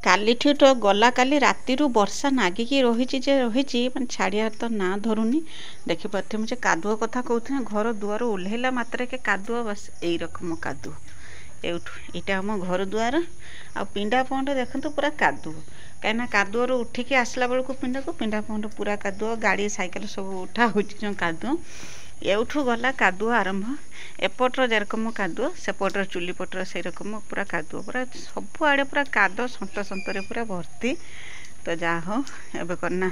कालीठू तो गला काली राति वर्षा नागिकी रही मैं छाड़ियार तो ना धरुनी देखिपे मुझे कादुआ कथा कहते घर दुआर ओह्लैला मात्र के कादुआ बस यही रकम कादुआ एटा आम घर दुआर आ पिंडा पौंड देखते पूरा कादुआ कहीं कादुआ उठिकी आसला बेलू पिंडा पौंड पूरा कादुआ गाड़ी साइकेल सब उठा हो कादुआ एठू गला कादुआ आरंभ एपटर जेरकम कादुआ सेपटर चुलीपटर से रकम पूरा कादुआ पूरा सबुआड़े पूरा काद सत सतरे पूरा भर्ती तो जा हो एबे करना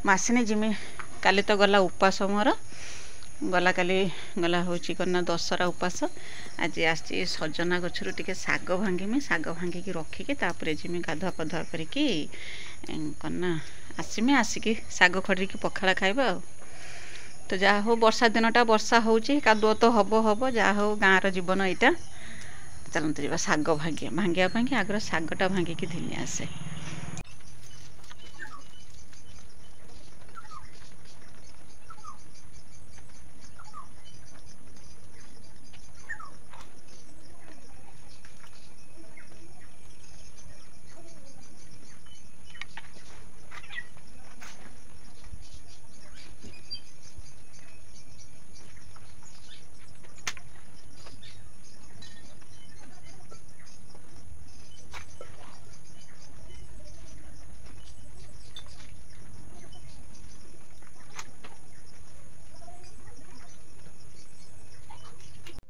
मासिनी जिमी काली तो गला उपास मोर गला काली गला हूँ करना दशहरा उपास आज आसी सजना गचर टे शाग भांगीमी शाग भांगिकी रखिकी तापर जिमी गाधुआ पाधुआ करिकी करना आसमी आसिकी शाग खड़िकी पखाड़ा खाइबा तो जा हो वर्षा दिनटा वर्षा होची कादुआ तो हब जा हो गाँव जीवन यहाँ चलते जा शाग भांगिया आगर शागटा भांगिकी धिनी आसे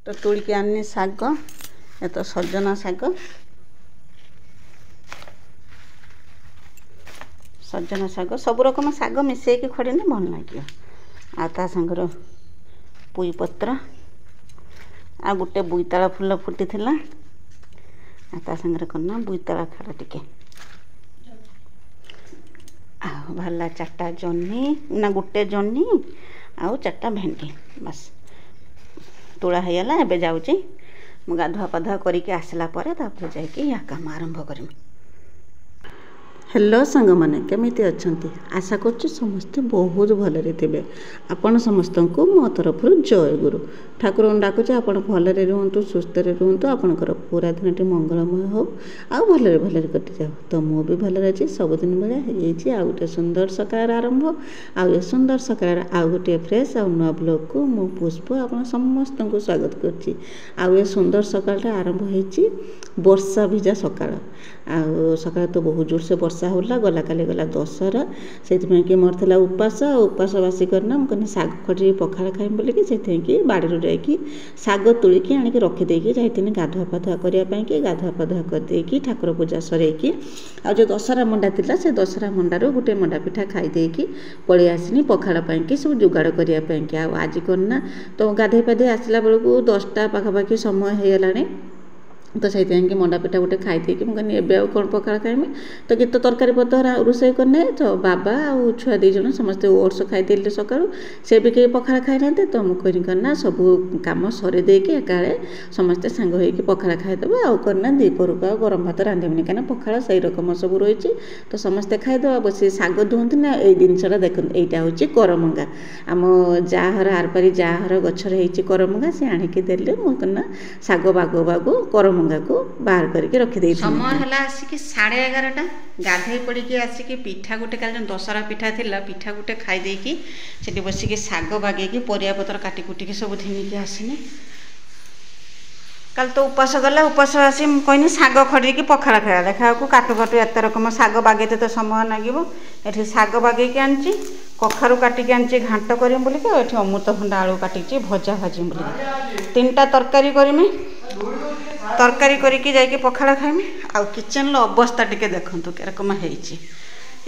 तो तोड़ के आनी शाग ये तो सजना शाग सब रकम शाग मिसेक खड़े भल लगे आ सांगर पुई पत्र आ गोटे बोईताला फूल फुटी आ सांगर करना बोईताला खाड़ टिके भाला 4टा जह्नी ना गोटे जह्नी आउ 4टा भेंडी बस तोड़ा होगा एबे जाऊँगी मु गाधुआ पाधुआ करके आसला जाकि या काम आरंभ करमी। हेलो सांग मैंने केमिति अच्छंती आशा करछु समस्ते बहुत भलरे थे आपण समस्त को मो तरफ जय गुरु ठाकुर डाकुचे आपण भलरे रुहतु सुस्थ रुहतु आपणकर पूरा दिन मंगलमय हो आ भलरे भलरे कटि जाओ तो मु भी भलरे अछि सबुदिन बेला हेछि आ गोटे सुंदर सकाळ आरंभ आ ए सुंदर सकाळ आ गोटे फ्रेश आ नुआ ब्लॉग को मु पुष्प आपण समस्त को स्वागत करछि आ ए सुंदर सकाळटा आरंभ हेछि वर्षा भिजा सकाळ आ सकाळ तो बहुत जोर से वर्षा होला गला काली गला दशहरा से कि मोर था उपास बासी करना मुझे शाग खड़ी पखाड़ खाइम बोलिकी से बाड़ी जाकि शाग तोलिकी आनिक रखिदेकी जाइए गाधुआ पाधुआ करने गाधुआ पाधुआ करदेकी ठाकुर पूजा सरईकी आ जो दशहरा मंडा थिला से दशहरा मंडारू गोटे मंडा पिठा खाईदेकी पलि आसनी पखाड़ पाई सब जोगाड़ करने आज करना तो गाधे पाधे आसला बेलू 10टा पाखापाखि समय हो गलानी तो से मंडा पिठा गोटे खाई मुझे एवं कौन पखाड़ खाइमी तो कि तरकारी पत्र रोषे करने तो बाबा आ छुआ 2 जन समस्ते ओट्स खाई सका से भी कहीं पखाड़ खाई ना तो मुझे करना सब कम सरी देकी एकाले समस्ते सांग होगी पखाड़ खाईदेव आउ करना दीपर को गरम भात रांधेनि कहीं पखाड़ से रकम सब रही तो समस्ते खाईदेव बस शाग धुंती ना ये जिनसा देखो यहाँ हूँ करमंगा आम जाहर आरपारी जाहर गचर होती करमंगा सी आणिकी देले मुझे शाग बागो बागो करम को बाहर करके रखिदे समय है आसिक 11:30 गाधे पड़ी आसिक पिठा गोटे काल दशहरा पिठा थिला पिठा गोटे खाईदेकी से बसिक शाग बागेकी परिया पत्र काटी कुटिकी सब धिनिकी आसनी कल तो उपास गला उपास आसी कहनी शाग खड़ी पखाड़ खाया देखा काटू काटू एत रकम शाग बागेते तो समय लगे ये शाग बागेकी आनी कखारू काटिकी आनी घाट करमी बोलिकी ये अमृतभंडा आलू काटिकी भजा भाजी बोलिकी 3टा तरकारी करमी तरकारी करके जाइए पखाड़ खाइमी आ किचन अवस्था टिके देखु केरकम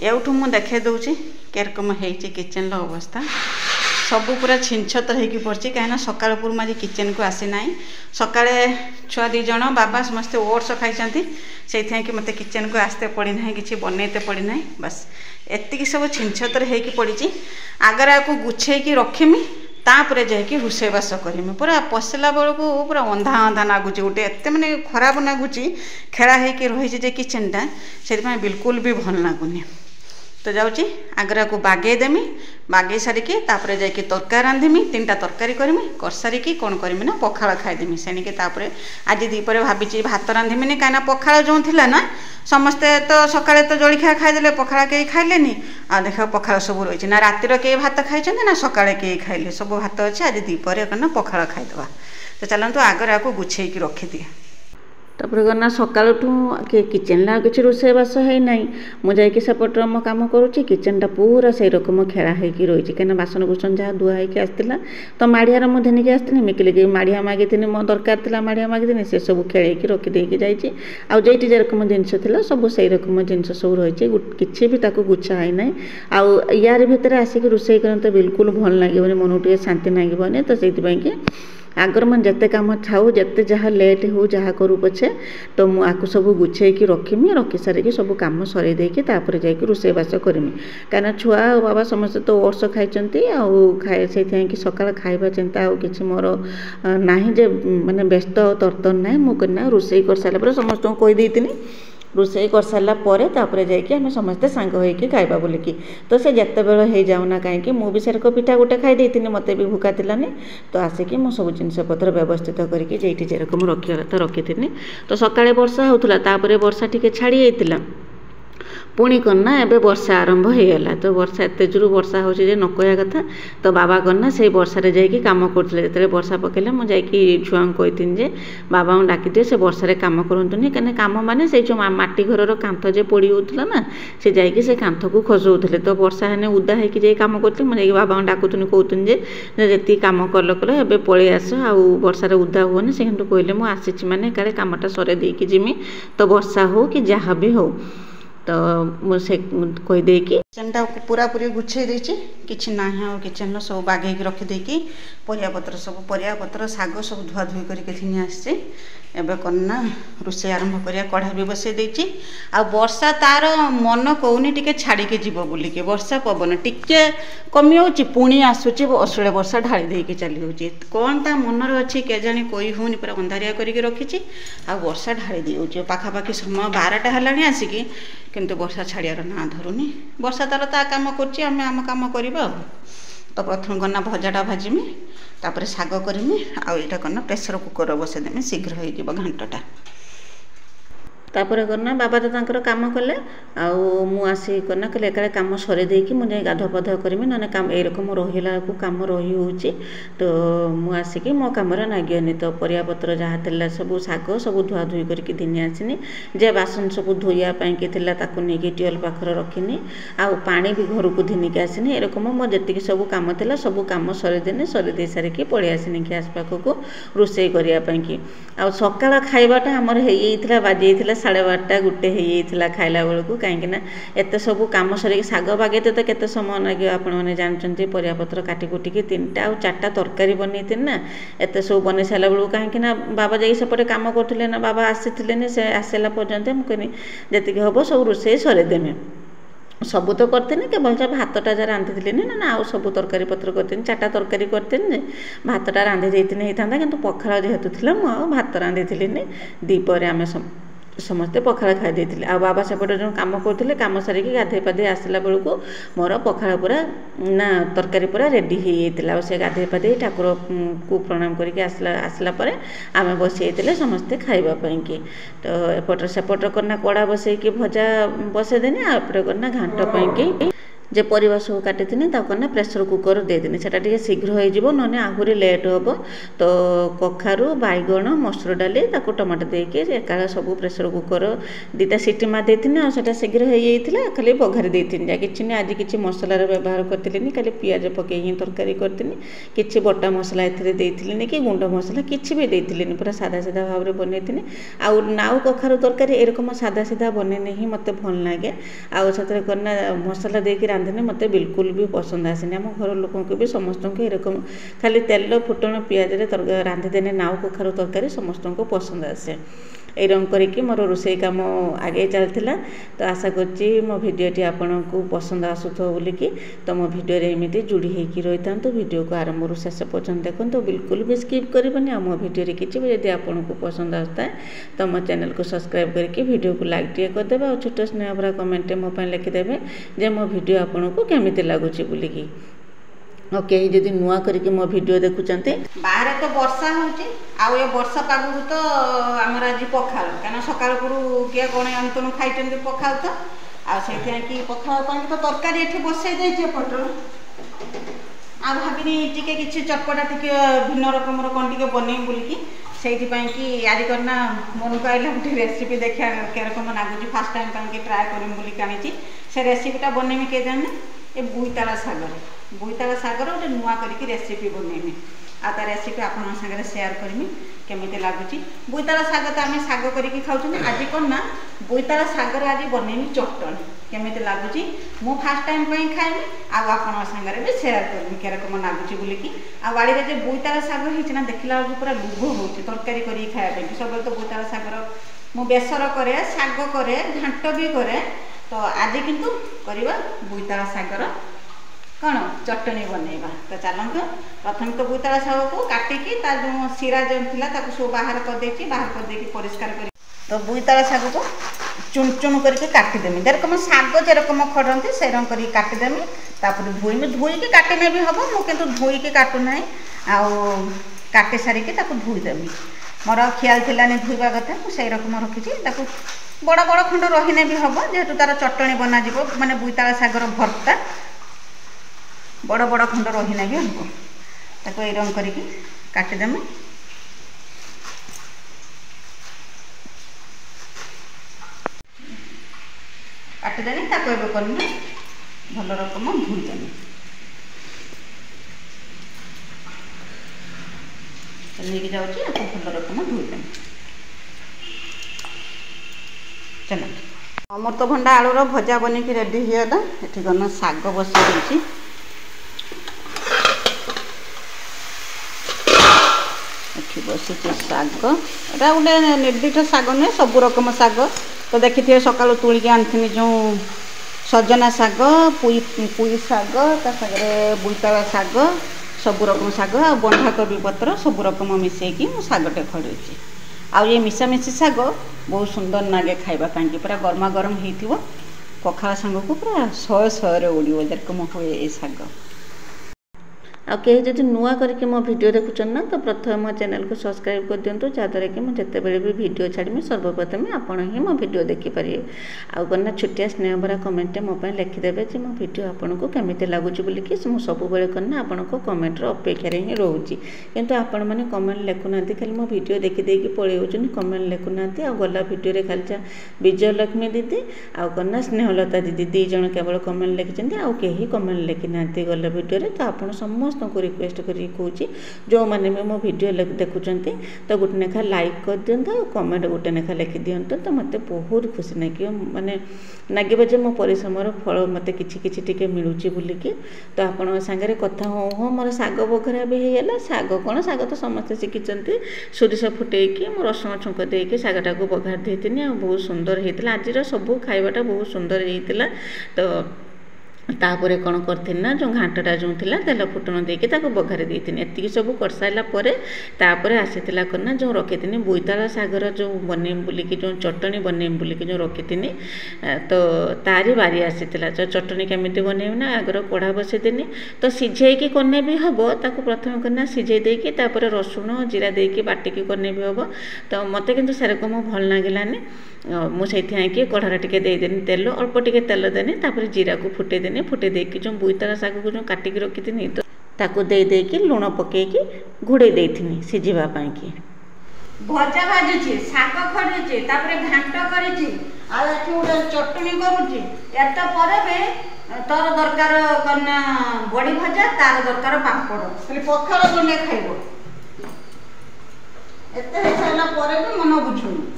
होठू मु देखे दूची केरकम हो किचन अवस्था सब पूरा छिनछतर होगी पड़ी कहीं सकाल पूर्व आज किचन को आसी ना सकाଳେ छुआ 2 जन बाबा समस्ते ओट्स खाई से कि मत किचन को आसते पड़ना कि बनईते पड़ना बस एति सब छिनछतर होगी पड़ी आगर आपको गुछेकी रखीमी तापर जाकि रोषेबास करमी पूरा पशला बेलू पूरा अंधा अंधा लगुच गोटे एत मैंने खराब लगुच खेड़ा होगी रही किचेनटा से बिल्कुल भी भल लगुनि तो जाऊँगी आगरा को बागेदेमी बागे सारिकी तापर जाकि तरकारी रांधीमी 3टा तरकारी करमी कर सारिकी कौन करमी ना पखाड़ खाईदेमी सेनिके तापर आज दीपर भाभी भात रांधीमी कहीं पखाड़ जो थिला ना समस्ते तो सकाळे तो जलखिया खाईदे पखाड़ कहीं खाइलेनी आ देख पखाड़ सब रही ना रातिर कई भात खाई ना सकाळे कई खाइले सब भात अच्छे आज दीपर ना पखाड़ खाईदे। तो चलतु आगरा को गुछेक रखिदिए तापर गना सकाळुठू किचेन किसी रोषेबास है ना मुझे सेपट मो कम करुँची किचेनटा पूरा से रकम खेला होगी रही कहीं बासन कुसन जहाँ धुआ होकर आसाला तो माड़ियार मुझे नहीं आसती मिकिल माड़िया मागी मो दरकार था माड़िया मागी से सब खेल रखिदेकी जाइए आईटी जेरकम जिनस सब से रकम जिनस सब रही किसी भी गुच्छा है ना आउ यार भितर आसिक रोषे करते बिल्कुल भल लगे मन टे शांति लगे तो से आगर मैं जिते कम थाऊ जिते जहाँ लेट हो जहाँ करूँ पछे तो मुझे सब गुछेक रखिमी रखी सारिकी सब कम सर देपर जा रोषेबास करमी कहीं छुआ बाबा समस्ते तो ओट्स खाई खाए से सकाल खाଇବା चिंता आउ कि मोर ना जे माने व्यस्त तरतर ना मुझे रोषे कर सारापर समस्त को कहीदेनी रोषे कर सारापर जाकि आम समस्ते सांग होइकी खाइबा बोलिकी तो से जिते बेल हो जाऊना कहीं मुझे सेरक पिठा गोटे खाई मत भी भूका थिलानी तो आसिकी मो सब जिनस पत्र व्यवस्थित करके जेठी जेरकम रखिया कथा रखी तो सकाळे वर्षा होता वर्षा टी छाड़ी जाइतिला पुणी करना एबे वर्षा आरंभ हो गला तो वर्षा एत जोर वर्षा हो न कहया कथा तो बाबा करना से वर्षार जाकि कम करते जो वर्षा पकेला मुझे छुआ कही जे बाबा डाकी दिए से वर्षार कम करूँ कहीं कम माने से जो माटी घर कांथ जे पोड़ी होता ना से जाकि से कांथ को खसौले तो वर्षा हेने उदा होगी कम करते मुझे बाबा डाकुनी कहते जी कम कल कल ए पलि आस आउ वर्षार उदा हुए से कहले मुझे आसी मैंने काले कमटा सरे देकी जिमी तो वर्षा हो कि जहाँ भी हो तो मुझे कहीदे किचेन टा पूरा पूरी गुछे देछि किछि नाही आ किचेन सब बागेक रखिदेकी परियापत्र सब परियापत्र शाग सब धुआ धुई करके थिनी आसी एबे करना रोषे आरंभ करिया कढ़ा भी बसई देछि आ वर्षा तार मन कहूनी टिके छाड़ी के जीव बोलिके वर्षा पवन टिके कमी होछि पुणी आसुछि असुळे वर्षा ढाली देकी चली होछि कोन ता मन रे अछि के जानी कोई होनी पूरा अंधारिया करके रखिछि आ वर्षा ढाली देउछि पाखापाखि समय 12टा हलानी आसिकी किंतु वर्षा छाड़ियार ना धरुनी वर्षा तार ता काम करछि आमे आम काम करबा तो प्रथम गना भजाटा भाजिमी तापर शाग करमी आउ एटा करना प्रेसर कुकर बसईदेमी शीघ्र हो घांटटा तापर करना बाबा तो तांकर काम कले आसी करना कहले एकाले काम सरे देकी मुझे गाधुआ पाधुआ करमी ना काम एरकम रहिला को काम रही होची तो मु आसिकी मो काम नागियनी तो परियापत्र जहाँ थिला सब शाग सब धुआ धुई करके दिनी आसिनी जे बासन सब धोइया पाई के थिला ताकू नेकी टियल पाखर रखिनी आउ पानी भी घर को धिनिक आसिनी एरकम मो जतिक सब काम थिला सब काम सरे देनी सरे दे सारिकी पळि आसिनी गैस पाखक रोषे करिया पाई की आउ सकाळ खाइबाटा हमर हेइथिला बाजेइथिला 12:30 गुटे हो खाइला बेलू कहीं एत सब कम सर शाग बागेते तो केते समय लगे आपण मैंने जानते परियापत्र काटी कुटिकी 3टा और 4टा तरकारी बनई ना एत सब बन सारा बेलू कहीं बाबा जाइए सेपटे कम करते ना बाबा आसी से आसला पर्यंत मुझे जी हम सब रोषे सरेदेमी सबू तो करते केवल जब भातटा जहाँ रांधि ना आउ सब तरकारी पत्र करते 4टा तरकारी करते भातटा रांधि देती होता कि पखाड़ जेहेतु थी मुझे भात रांधि दीपर आम समस्ते पखाड़ खाई देते आ बाबा सेपटे जो कम करते कम सारिकी गाधे पाधे आसला बेलू मोर पखाड़ पूरा ना तरकारी पूरा रेडी हो से गाधे पाधे ठाकुर को प्रणाम करके आसला आम बसई समस्ते खाइबापी कि तो एपटर सेपटर करना कड़ा बसईकी भजा बसईदेनी आउपटे करना घांट पाई जे परिवा सब काटी करना प्रेसर कुकर देदेनी से शीघ्र हो ना आहरी लेट हम तो कखारू बैगण मसूर डाली टमाटो देके एका सब प्रेसर कुकर 2टा सीटी मार देती आटा शीघ्र हो जाता खाली बघारी देती कि आज किसी मसलार व्यवहार करी खाली पियाज पकई तरकारी करनी कि बटा मसला एथेनी कि गुंड मसला किसी भी देती पूरा सादा सीधा भाव में बनई आउ नाउ कखारू तरकारी एरकम सादा सीधा बनने ही मत भल लगे आउ से करना मसला देकी रांधने मत बिल्कुल भी पसंद आसेनी आम घर लोक भी समस्त को एरकम खाली तेल फुटण पियाज रांधिदेने नाउ कखारू तरकारी समस्त को पसंद आसे এই রকম করিকি मोर रोषे काम आगे चलता। तो आशा करछि मो भिडियोटी आपको पसंद आसुथो बोलिकी। तो मो भिडियो एमती जोड़ी होगी रही था। भिडियो को आरंभ शेष पर्यंत देखो, बिल्कुल भी स्किप करबनी। आ मो भिडियो किसी भी यदि आपको पसंद आसता है तो मो चैनल को सब्सक्राइब करके वीडियो को लाइक टे करदेवे और छोट स्नेह भरा कमेंट मो लिखिदेवे जे मो भिडियो आपको केमिति लगुच बोलिकी। ओके जदि नुआ करके मो भिडियो देखुचंते बाहर तो वर्षा होची आउ ये वर्षा पागु तो हमर आज पखाल काना सकाळ पुरु किया कोन अंतनु खाइचंती पखाल तो आ सेठी कि पखाल पानी तो तरकारी एठी बसाई दै छै पटल आ भाबिनी टिके किछि चटपटा टिके भिन्न रकमर कोन टिके बनै बोलिकी सेठी पई कि यारी करना मन कहले उठी रेसिपी देखा के रकम लागुची फर्स्ट टाइम पई कि ट्राई करम बोली कानिची से रेसिपीटा बनेमी के जाने ए बुईताला सागर गोटे नुआ करके रेसिपी बनैमी आ ता रेसिपी आपन संगे शेयर करमी केमिति लागुची। बुईताला साग तो आम साग करके खाऊँ आज कौन ना बुईताला सागर आज बनैमी चटनी केमिति लागुची मु फर्स्ट टाइम पई खाइमी आपन संगे भी शेयर करमी के रकम लागुची बोलिकी। आ बाड़ी रे जे बुईताला साग हिचना देखला पूरा लुभ होची तरकारी करी खाया पे सब तो बुईताला सागर मु बेसर करे साग करे घांट भी करे। तो आज किंतु करिबा बुईताला सागर कौन चटनी बनैबा। तो चलते प्रथम तो बुईताला साग को काटिकी ता जो सिरा जो थिला ताको सब बाहर कर देछि परिष्कार कर। तो बुईताला साग को चुन चुन करके काटिदेमी जेरकम साग जेरकम खड़ती से रंग करके काटिदेमी तापर धोईकी काटिने भी हम मुझे धोईकी काटुना काटी सारिकी ताको धोईदेमी मोर ख्याल थिलानी धोइबा कथा से रकम रखी बड़ बड़ खंड रहीने भी हम जेहेतु तार चटनी बना माने बुईताला सागर भर्ता बड़ बड़ खंड रहीने भी हम ताको ए रंग करके काटिदेमी काटिदेनी ताको एबे करनी भल रकम धोईदेमी लेके जाऊँगी भल रकम धोईदेमी। चलो अमृतभंडा आलूर भजा बनिकी रेडी होगा ये गना साग बसई बसी साग एटा गोटे निर्दिष्ट साग नुहे सब रकम साग। तो देखी थे सका तुलिकी आनी जो सजना साग पुई साग तागे बुईताला साग सब रकम साग आ बंधाकोबी पत्र सब रकम मिसेकी सागटे खड़ी आउ ये मिशामिशी साग बहुत सुंदर नागे खाइबापी पूरा गरमा गरम हो पखाल सांग को पूरा 100 उड़ो जेरकम हुए ये साग। आ कहीं जब नुआ करके मो वीडियो देखुचन ना तो प्रथम मो चैनल को सब्सक्राइब कर दिंतु जहाँद्वारा कि मुझे जितेबाला भी वीडियो छाड़मी सर्वप्रथम आपण ही मो वीडियो देखिपारे। आउ कना छोटिया स्नेह भरा कमेंट मो लिखिदेवे कि मो वीडियो आपन को केमिति लागुच बोलिकी मुझे सब करना आपण को कमेंटर अपेक्षार ही रोचे किंतु आपण मैंने कमेंट लिखुना खाली मो वीडियो देखी पलि होचुन कमेंट लिखुना आ गला वीडियो खाली विजयलक्ष्मी दीदी आउ कना स्नेहलता दीदी दी जन केवल कमेंट लिखिं आउ कहीं कमेंट लिखि ना गला वीडियो तो आप समस्त को रिक्वेस्ट करी कहूँ जो मैंने भी मो वीडियो देखुंत तो गोटे लेखा लाइक कर दिंतु और कमेंट गोटे लेखा लिखि दिंतु तो मत बहुत खुशी लगे माने लगे जे मो परिश्रम फल मत कि मिलूँ बोलिकी। तो आपण सागरे कथा हो मोर साग बघरा भी होगा साग कौन साग तो समस्ते शिखी सोरिष फुटेकी मो रसुण छुंक देकी सागटा को बघार देती बहुत सुंदर होता आज सब खाइबाटा बहुत सुंदर होता। तो तापर कौन करती ना जो घाटटा जो थिला तेल फुटन देकी बघारी देती एति सब कर सारापर आसीला करना जो रखी बोईताला सागर जो बनेम बोलिकी जो चटनी बनेम बोलिकी जो रखी तो तारी बारी आसीला जो चटनी केमिति बनेम ना आगर कढ़ा बसईदेनी तो सिझेकी करने भी हम ताको प्रथम करना सिझे देकी तापर रसुण जीरा देकी बाटिकी करने भी हम। तो मत कि सेरकम भल लगिलानी मुझे कढ़ार टे देदेनी तेल अल्प टिके तेल देनी तापर जीरा को फुटेदेनी फुटे देकी जो बोईताला साग को जो काटिकी रखी तो ताको देकी लुण पकईकी घोड़े देथिनी सिझापी कि भजा भाजुची साग खड़ुची घाट करी गोटे चटनी करुची एत पर तोर दरकार करना बड़ी भजा तार दरकार पापड़ खाली पखाल गंडे खाइब एत सारा भी मन बुझुनी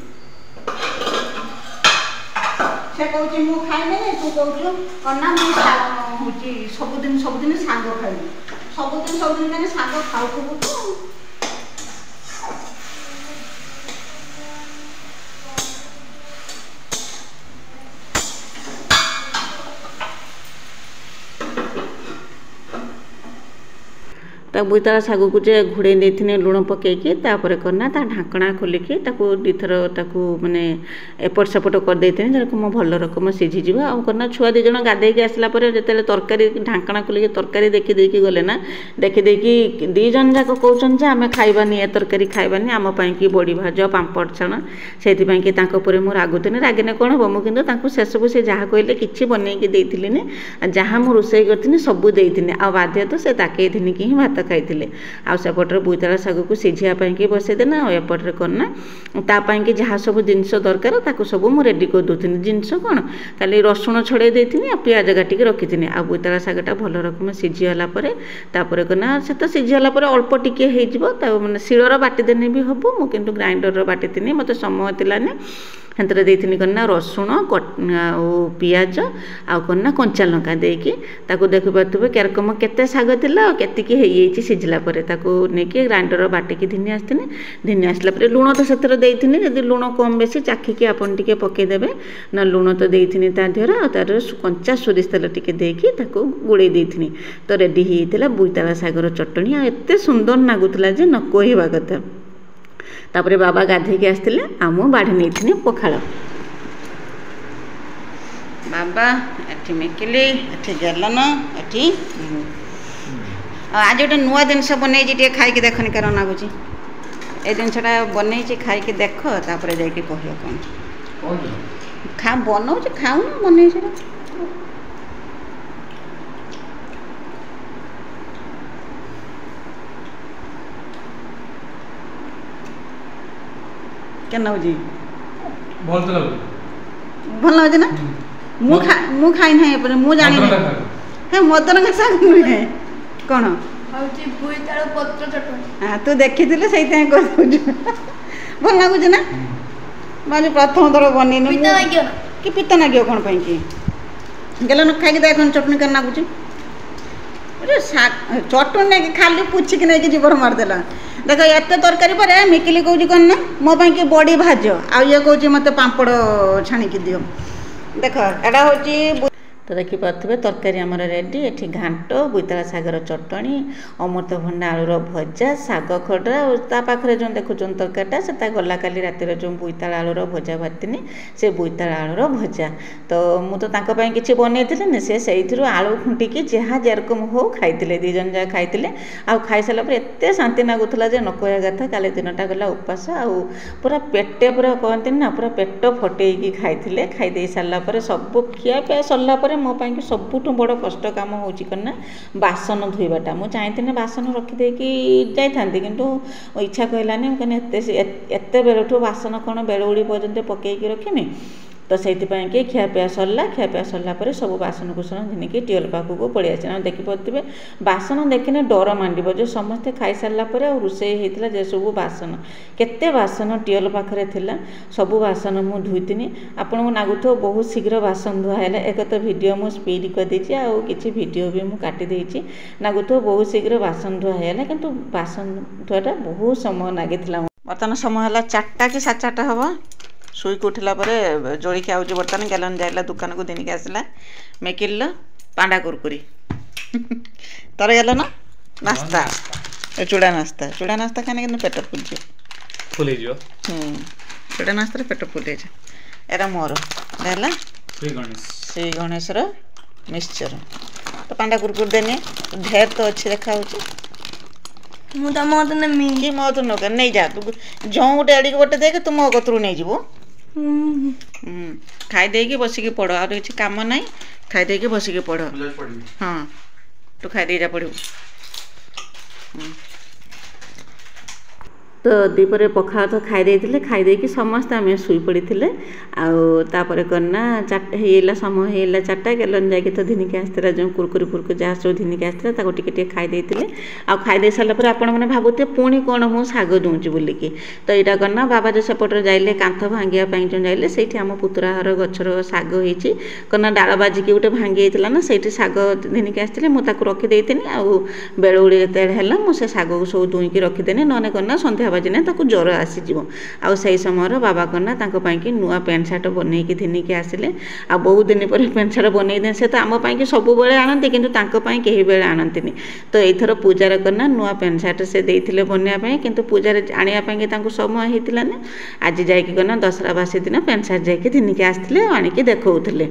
से कहूँ मु खाइनी तू कहूँ कना मुझे सबुदिन साग खाइबी सबुदिन मैंने साग खाऊ तो ता बोईताला शाग को जे घोड़े नहीं लुण पकईकी करना ता ढाकना खोलिकी दुईथर माने एपट सेपट करदे मो भल रकम सीझीज आउ करना छुआ दीज गाधेकी आसला जो तरकारी ढाकना खोलिकी तरकारी देखी गले ना देखी दीज जाक कहते जे आम खाइबानी ए तरकारी खाइबानी आम कि बड़ी भाज पांपड़ छाण से मुझे रागुनी रागिने कौन हम मुझे से सब से जहाँ कहले कि बनईकी देनी जहाँ मुझे रोसे करी सबू देती आ बाध्य तो से ताकई कि ही भात खाई आउपटर बोईताला शाग को सीझापी बसईदेना आएपटे करना तापाई कि जहाँ सब जिनस दरकार ताको सब मुझे रेडी कर दूसरी जिनस कौन खाली रसुण छड़े देती आ पियाज काटिक रखी आ बोईताला शागटा भल रकम सीझीगला करना से तो सीझीगला अल्प टिके मैंने शिलर बाटिदेने भी हम मुझे ग्राइंडर बाटी मत समय थिलानी हेतरे देथिनी करना रसुण पियाज आउ करना कंचा लंका देकी ताको देखि पाथबे केरकम केते साग थिला केतिकी हेई सिझला परे ताको नेकी ग्राइंडर बाटिकी धिनी आस्थिनी धिनी आसला परे लुण तो सेथरे देथिनी यदि लुण कम बेसी चाखिकी आपन टिके पके देबे ना लुण तो देथिनी ता धियर आ तार कंचा सोरिष तेल टिके देकी ताको गुळै देथिनी तो रेडी हेइथिला बोईताला सागर चटणी आ एते सुंदर नागुतला जे न कहवा कथा तापरे बाबा गाधेकी आसथिले आ मु बाढ़ी नहीं पखाल बाबा एठी मेकिली एठी गेलन एठी आज गोटे नुआ जिनस बनई खाई देखनी कार नागुची ए जिनसटा बनई खाई देख तापर जाकि कह कौन खा बनाऊ खाऊ बनई भल लगे ना मु खाई ना मु जानी हाँ मदन का शाग नुहे कौन हाँ तू देखी से भल लगुच ना मैं प्रथम थर बन कि पिता नाग कौन कि गल खाई देख चटनी कर नागुच चटनी खाली पुछिकी नहीं जीवर मारदेला देख एत तरकारी पर मिकिली कौच कौन ना मो कि बड़ी भाज आ ये कौच मत पापड़ छाणिकी दियो देख एटा हूँ तो देखिपे तरकारी आमर रेडी एठी घांट बोईताला शागर चटणी अमृतभंडा आलूर भजा शाग खडरा और पाखे जो देखुन तरकारीटा से गला काली रातिर जो बोईताला आलूर भजा भातीनी से बोईताला आलूर भजा तो मुझे किसी बनई से आलू खुंटिकी जहाँ जेरकम हो खाई दीजन जहाँ खाई आ खाई सारा एत शांति लगुला न कहवा कथा काली दिनटा गला उपास आउ पूरा पेटे पूरा कहती ना पूरा पेट फटेकी खाई दे सारापर सब खिया पिया सरला मो कि सबुठ बड़ कष्ट कम होना बासन धोईबाटा मुझे चाहिए बासन रखिदेकी जाती किंतु इच्छा कहलानी कहने एत बेलू बासन कौन बेलुड़ी पर्यंत पकईकी रखिमी तो से खियापिया सरला सब बासन कुसन घिनिकी टियल पाखक पड़े आसे देखिपे बासन देखने डर मांडव जो समस्ते खाई सारापर रोसे होता जे सब बासन केते बासन टियल पाखे थिला सबू बासन मु धोईनी आपन को नागुथो बहुत शीघ्र बासन धुआला एक तो वीडियो मु स्पीड कर कि वीडियो भी मुझे काटी नागुथो बहुत शीघ्र बासन धुआला किंतु बासन धुआटा बहुत समय लगी बर्तमान समय है 4टा कि 4:30 हम शुई को उठला जोड़ी आउज बर्तमान गैलन जाइला दुकान को दिन के आसला मेकिल पांडा कुरकुरी तर गल ना नास्ता चूड़ा नास्ता खाने कि पेट फुल चूड़ा नास्ता पेट फुल एरा मोर है श्री गणेश मिक्सचर तो पांडा कुरकुरी देने ढेर तो अच्छी देखा मत नक नहीं जा तू जो गोटे आड़ गोटे देख तू मो कतरू नहीं जीव खाई बसिकी पढ़ आ किसी कम ना खाई बसिकी पढ़ हाँ तू खाई जा पढ़ तो दीपर पखाल तो खाई समस्ते आम शुई पड़ी आपर करना चार्टा समय है 4टा गलन जाकि तो धिनिकी आसला जो कुरकुरी फुरकुरी जहाँ सब धिनिकी आसला टे खाई खाई सारापर आपण मैंने भावुथे पुणी कौन मुझे शाग दूची बोलिकी तो यहाँ करना बाबा जो सेपटे जाइले कांथ भांगापी जो जाइले से आम पुतुराहर गचर शाग होती करना डाल बाजिकी गोटे भांगी होता ना से शाग धिनिकी आसते मुझे रखीदी आउ बेलुड़ी जिते मुझे शाग को सब दुईकी रखीदेनी नने करना संध्या ବାବା ଜିନେ ତାକୁ ଜ୍ୱର ଆସିଯିବ। ଆଉ ସେଇ ସମୟର ବାବା କନା ତାଙ୍କ ପାଇଁକି ନୂଆ ପ୍ୟାଣ୍ଟ ସାର୍ଟ ବନେଇକି ଘିନିକି ଆସିଲେ। ଆଉ ବହୁତ ଦିନ ପରେ ପ୍ୟାଣ୍ଟ ସାର୍ଟ ବନେଇ ଦେଲେ। ସେ ତ ଆମ ପାଇଁକି ସବୁବେଳେ ଆଣନ୍ତି କିନ୍ତୁ ତାଙ୍କ ପାଇଁ କେହି ବେଳେ ଆଣନ୍ତିନି। ତ ଏଇଥର ପୂଜାର କନା ନୂଆ ପ୍ୟାଣ୍ଟ ସାର୍ଟ ସେ ଦେଇଥିଲେ ବନେଇବା ପାଇଁ, କିନ୍ତୁ ପୂଜାରେ ଆଣିବା ପାଇଁକି ତାଙ୍କୁ ସମୟ ହେଇଥିଲାନି। ଆଜି ଯାଇକି କନା ଦଶହରା ବାସି ଦିନ ପ୍ୟାଣ୍ଟ ସାର୍ଟ ଯାଇକି ଘିନିକି ଆସିଥିଲେ, ଆଣିକି ଦେଖାଉଥିଲେ।